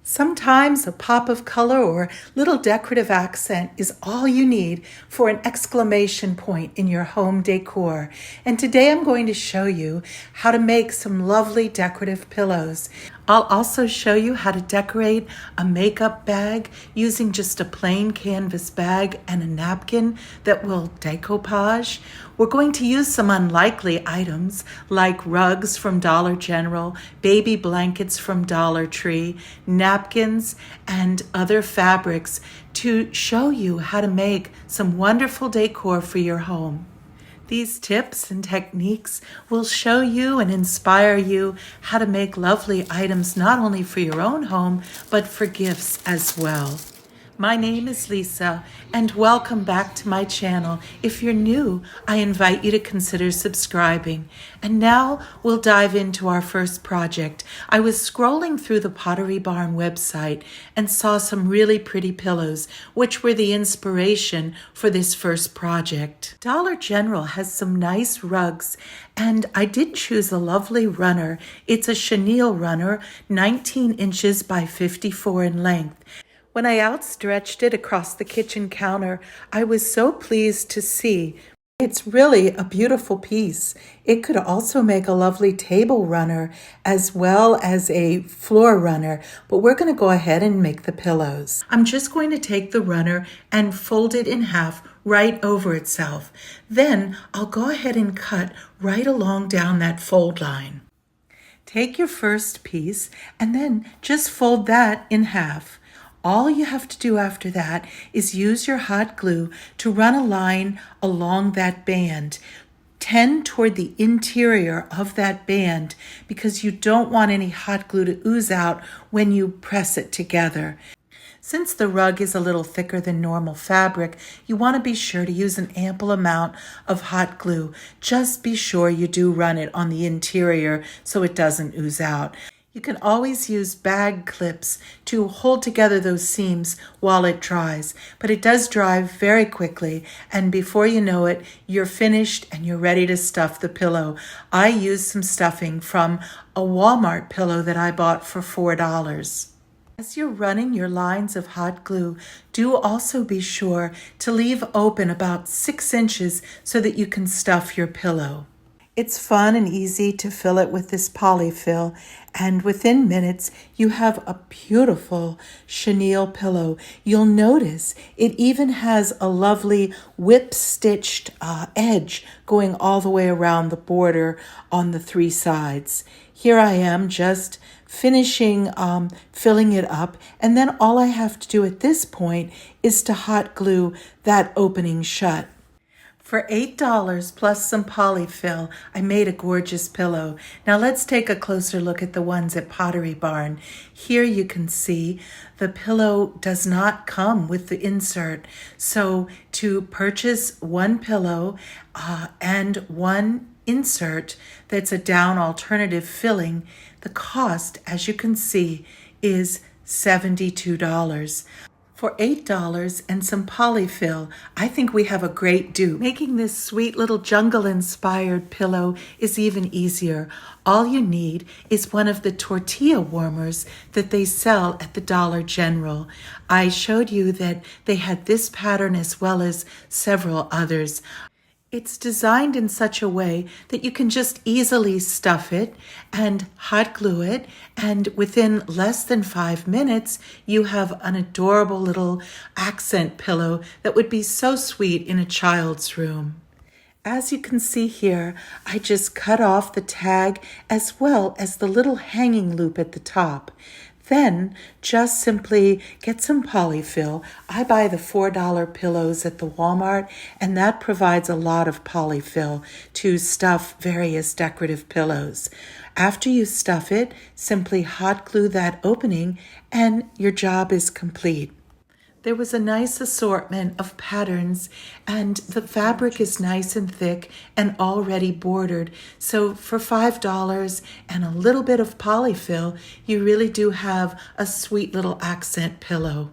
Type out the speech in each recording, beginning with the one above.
Sometimes a pop of color or little decorative accent is all you need for an exclamation point in your home decor. And today I'm going to show you how to make some lovely decorative pillows. I'll also show you how to decorate a makeup bag using just a plain canvas bag and a napkin that will decoupage. We're going to use some unlikely items like rugs from Dollar General, baby blankets from Dollar Tree, napkins, and other fabrics to show you how to make some wonderful decor for your home. These tips and techniques will show you and inspire you how to make lovely items not only for your own home, but for gifts as well. My name is Lisa, and welcome back to my channel. If you're new, I invite you to consider subscribing. And now we'll dive into our first project. I was scrolling through the Pottery Barn website and saw some really pretty pillows, which were the inspiration for this first project. Dollar General has some nice rugs, and I did choose a lovely runner. It's a chenille runner, 19 inches by 54 in length. When I outstretched it across the kitchen counter, I was so pleased to see. It's really a beautiful piece. It could also make a lovely table runner as well as a floor runner, but we're going to go ahead and make the pillows. I'm just going to take the runner and fold it in half right over itself. Then I'll go ahead and cut right along down that fold line. Take your first piece and then just fold that in half. All you have to do after that is use your hot glue to run a line along that band. Tend toward the interior of that band because you don't want any hot glue to ooze out when you press it together. Since the rug is a little thicker than normal fabric, you want to be sure to use an ample amount of hot glue. Just be sure you do run it on the interior so it doesn't ooze out. You can always use bag clips to hold together those seams while it dries, but it does dry very quickly, and before you know it, you're finished and you're ready to stuff the pillow. I used some stuffing from a Walmart pillow that I bought for $4. As you're running your lines of hot glue, do also be sure to leave open about 6 inches so that you can stuff your pillow. It's fun and easy to fill it with this polyfill, and within minutes you have a beautiful chenille pillow. You'll notice it even has a lovely whip-stitched edge going all the way around the border on the 3 sides. Here I am just finishing filling it up, and then all I have to do at this point is to hot glue that opening shut. For $8 plus some polyfill, I made a gorgeous pillow. Now let's take a closer look at the ones at Pottery Barn. Here you can see the pillow does not come with the insert. So to purchase one pillow and one insert that's a down alternative filling, the cost, as you can see, is $72. For $8 and some polyfill, I think we have a great dupe. Making this sweet little jungle-inspired pillow is even easier. All you need is one of the tortilla warmers that they sell at the Dollar General. I showed you that they had this pattern as well as several others. It's designed in such a way that you can just easily stuff it and hot glue it, and within less than 5 minutes, you have an adorable little accent pillow that would be so sweet in a child's room. As you can see here, I just cut off the tag as well as the little hanging loop at the top. Then just simply get some polyfill. I buy the $4 pillows at the Walmart, and that provides a lot of polyfill to stuff various decorative pillows. After you stuff it, simply hot glue that opening and your job is complete. There was a nice assortment of patterns, and the fabric is nice and thick and already bordered. So for $5 and a little bit of polyfill, you really do have a sweet little accent pillow.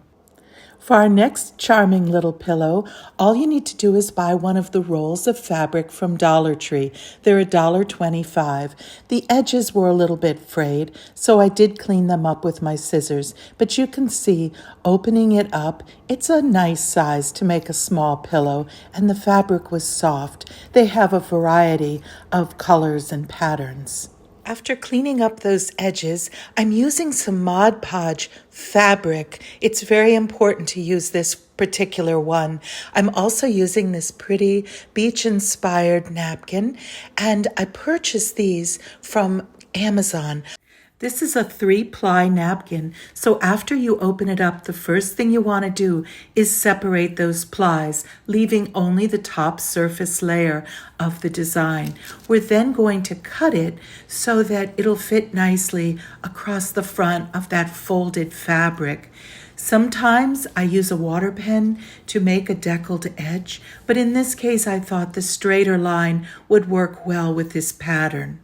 For our next charming little pillow, all you need to do is buy one of the rolls of fabric from Dollar Tree. They're $1.25. The edges were a little bit frayed, so I did clean them up with my scissors. But you can see, opening it up, it's a nice size to make a small pillow, and the fabric was soft. They have a variety of colors and patterns. After cleaning up those edges, I'm using some Mod Podge fabric. It's very important to use this particular one. I'm also using this pretty beach-inspired napkin, and I purchased these from Amazon. This is a 3-ply napkin, so after you open it up, the first thing you want to do is separate those plies, leaving only the top surface layer of the design. We're then going to cut it so that it'll fit nicely across the front of that folded fabric. Sometimes I use a water pen to make a deckled edge, but in this case I thought the straighter line would work well with this pattern.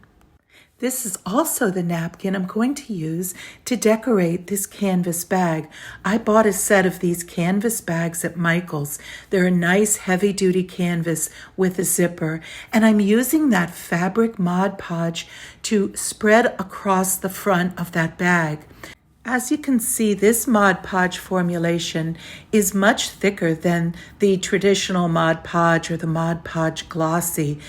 This is also the napkin I'm going to use to decorate this canvas bag. I bought a set of these canvas bags at Michael's. They're a nice heavy-duty canvas with a zipper, and I'm using that fabric Mod Podge to spread across the front of that bag. As you can see, this Mod Podge formulation is much thicker than the traditional Mod Podge or the Mod Podge Glossy.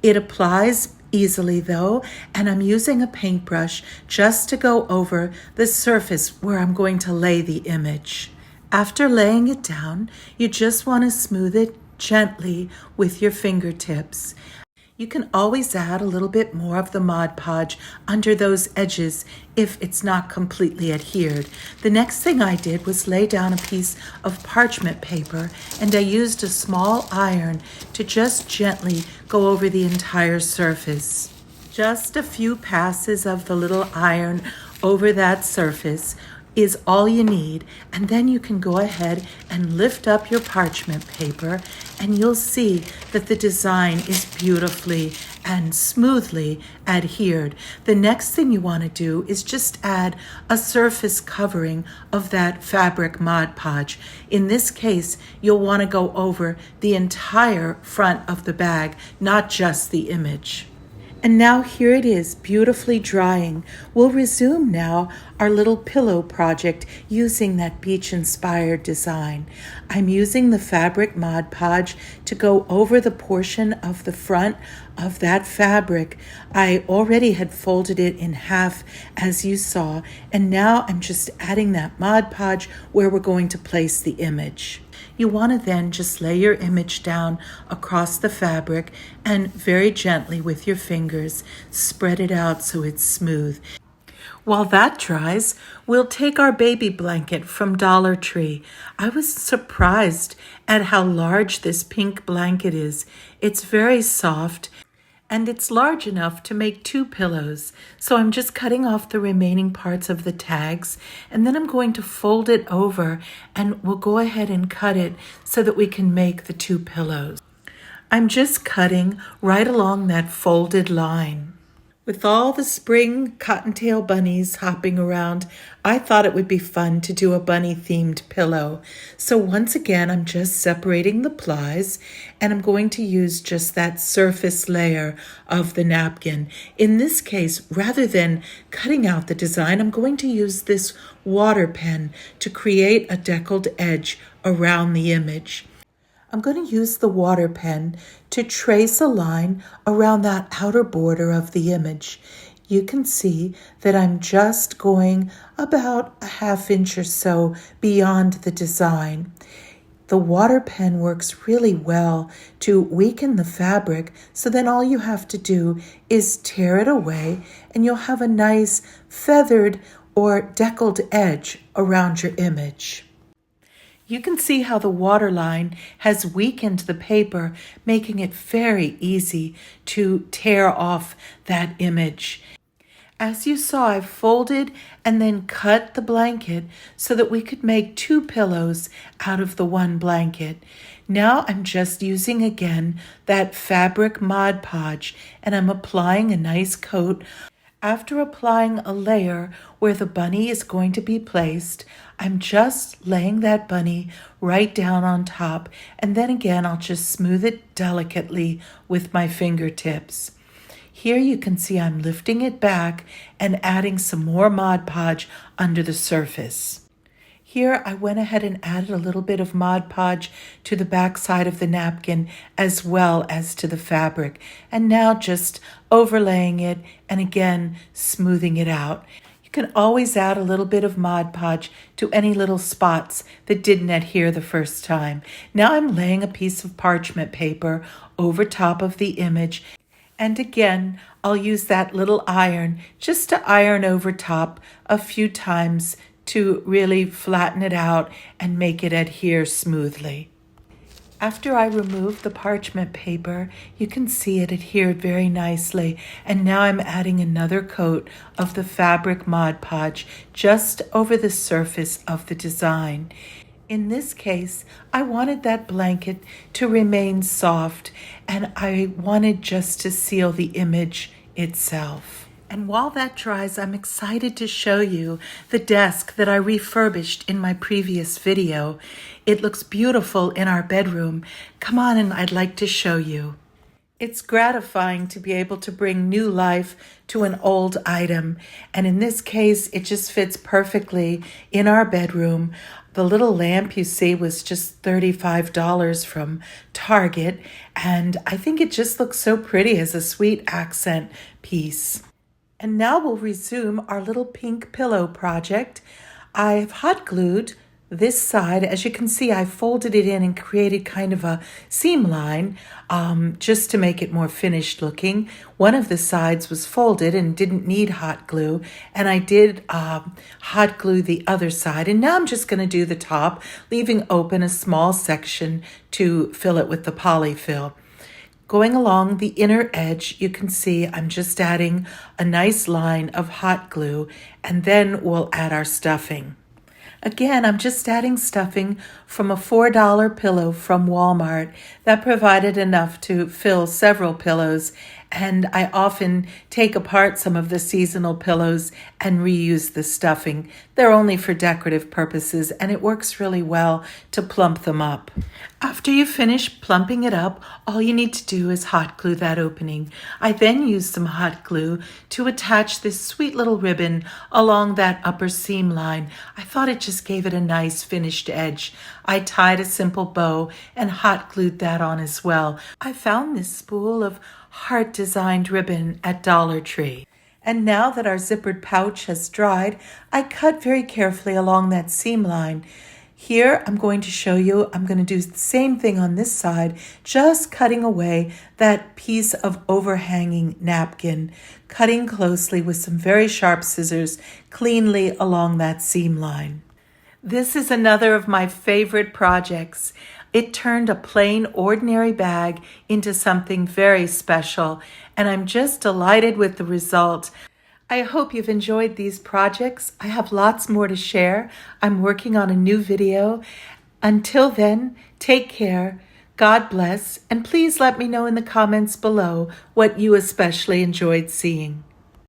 It applies easily though, and I'm using a paintbrush just to go over the surface where I'm going to lay the image. After laying it down, you just want to smooth it gently with your fingertips. You can always add a little bit more of the Mod Podge under those edges if it's not completely adhered. The next thing I did was lay down a piece of parchment paper, and I used a small iron to just gently go over the entire surface. Just a few passes of the little iron over that surface is all you need, and then you can go ahead and lift up your parchment paper, and you'll see that the design is beautifully and smoothly adhered. The next thing you want to do is just add a surface covering of that fabric Mod Podge. In this case, you'll want to go over the entire front of the bag, not just the image. And now here it is, beautifully drying. We'll resume now our little pillow project using that beach-inspired design. I'm using the fabric Mod Podge to go over the portion of the front of that fabric. I already had folded it in half, as you saw, and now I'm just adding that Mod Podge where we're going to place the image. You want to then just lay your image down across the fabric and very gently with your fingers spread it out so it's smooth. While that dries, we'll take our baby blanket from Dollar Tree. I was surprised at how large this pink blanket is. It's very soft, and it's large enough to make 2 pillows. So I'm just cutting off the remaining parts of the tags, and then I'm going to fold it over, and we'll go ahead and cut it so that we can make the 2 pillows. I'm just cutting right along that folded line. With all the spring cottontail bunnies hopping around, I thought it would be fun to do a bunny-themed pillow. So once again, I'm just separating the plies, and I'm going to use just that surface layer of the napkin. In this case, rather than cutting out the design, I'm going to use this water pen to create a deckled edge around the image. I'm going to use the water pen to trace a line around that outer border of the image. You can see that I'm just going about a ½ inch or so beyond the design. The water pen works really well to weaken the fabric, so then all you have to do is tear it away, and you'll have a nice feathered or deckled edge around your image. You can see how the waterline has weakened the paper, making it very easy to tear off that image. As you saw, I folded and then cut the blanket so that we could make 2 pillows out of the 1 blanket. Now I'm just using again that fabric Mod Podge, and I'm applying a nice coat After applying a layer where the bunny is going to be placed, I'm just laying that bunny right down on top, and then again I'll just smooth it delicately with my fingertips. Here you can see I'm lifting it back and adding some more Mod Podge under the surface. Here I went ahead and added a little bit of Mod Podge to the back side of the napkin as well as to the fabric, and now just overlaying it and again smoothing it out. You can always add a little bit of Mod Podge to any little spots that didn't adhere the first time. Now I'm laying a piece of parchment paper over top of the image, and again I'll use that little iron just to iron over top a few times to really flatten it out and make it adhere smoothly. After I remove the parchment paper, you can see it adhered very nicely, and now I'm adding another coat of the fabric Mod Podge just over the surface of the design. In this case, I wanted that blanket to remain soft, and I wanted just to seal the image itself. And while that dries, I'm excited to show you the desk that I refurbished in my previous video. It looks beautiful in our bedroom. Come on, and I'd like to show you. It's gratifying to be able to bring new life to an old item, and in this case, it just fits perfectly in our bedroom. The little lamp you see was just $35 from Target, and I think it just looks so pretty as a sweet accent piece. And now we'll resume our little pink pillow project. I've hot glued this side. As you can see, I folded it in and created kind of a seam line just to make it more finished looking. One of the sides was folded and didn't need hot glue, and I did hot glue the other side. And now I'm just going to do the top, leaving open a small section to fill it with the polyfill. Going along the inner edge, you can see I'm just adding a nice line of hot glue, and then we'll add our stuffing. Again, I'm just adding stuffing from a $4 pillow from Walmart that provided enough to fill several pillows, and I often take apart some of the seasonal pillows and reuse the stuffing. They're only for decorative purposes, and it works really well to plump them up. After you finish plumping it up, all you need to do is hot glue that opening. I then used some hot glue to attach this sweet little ribbon along that upper seam line. I thought it just gave it a nice finished edge. I tied a simple bow and hot glued that on as well. I found this spool of heart designed ribbon at Dollar Tree. And now that our zippered pouch has dried, I cut very carefully along that seam line. Here I'm going to show you, I'm going to do the same thing on this side, just cutting away that piece of overhanging napkin, cutting closely with some very sharp scissors cleanly along that seam line. This is another of my favorite projects. It turned a plain, ordinary bag into something very special, and I'm just delighted with the result. I hope you've enjoyed these projects. I have lots more to share. I'm working on a new video. Until then, take care, God bless, and please let me know in the comments below what you especially enjoyed seeing.